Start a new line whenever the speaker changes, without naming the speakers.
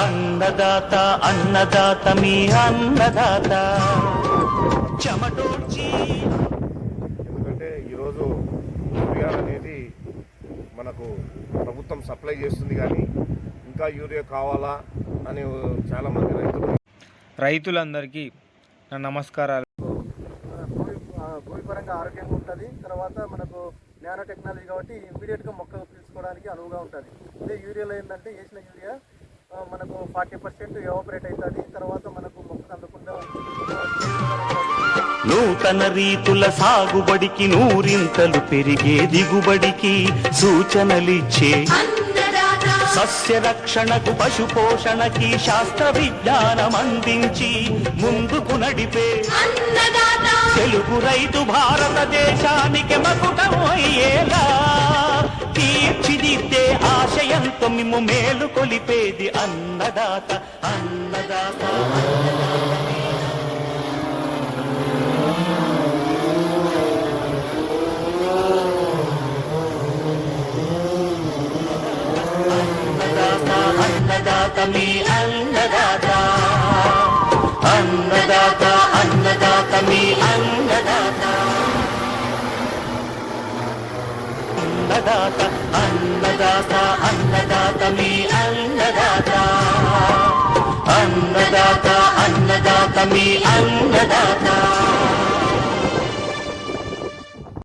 అన్నదాత అన్నదాత మీ అన్నదాత చెమటోడ్చి.
ఎందుకంటే ఈరోజు యూరియా అనేది మనకు ప్రభుత్వం సప్లై చేస్తుంది, కానీ ఇంకా యూరియా కావాలా అని చాలామంది
రైతులందరికీ నా నమస్కారాలు.
భూమి పరంగా ఆరోగ్యంగా ఉంటుంది. తర్వాత మనకు నానో టెక్నాలజీ కాబట్టి ఇమ్మీడియట్గా మొక్క తీసుకోవడానికి అనువుగా ఉంటుంది. ఇదే యూరియాలో ఏంటంటే వేసిన యూరియా మనకు 40% ఎవాపరేట్ అవుతుంది. తర్వాత మనకు మొక్కకు అందకుండా
నూతన రీతుల సాగుబడికి నూరింతలు పెరిగే దిగుబడికి సూచనలిచ్చే సస్య రక్షణకు పశు పోషణకి శాస్త్ర విజ్ఞానం అందించి ముందుకు నడిపే తెలుగు రైతు భారతదేశానికి మకుటమయ్యేలా తీర్చిదిద్దే ఆశయంతో మిమ్ము మేలు కొలిపేది అన్నదాత అన్నదాత. అన్నదాత మీ అన్నదాత అన్నదాత అన్నదాత మీ అన్నదాత అన్నదాత అన్నదాత అన్నదాత మీ అన్నదాత అన్నదాత అన్నదాత మీ అన్నదాత.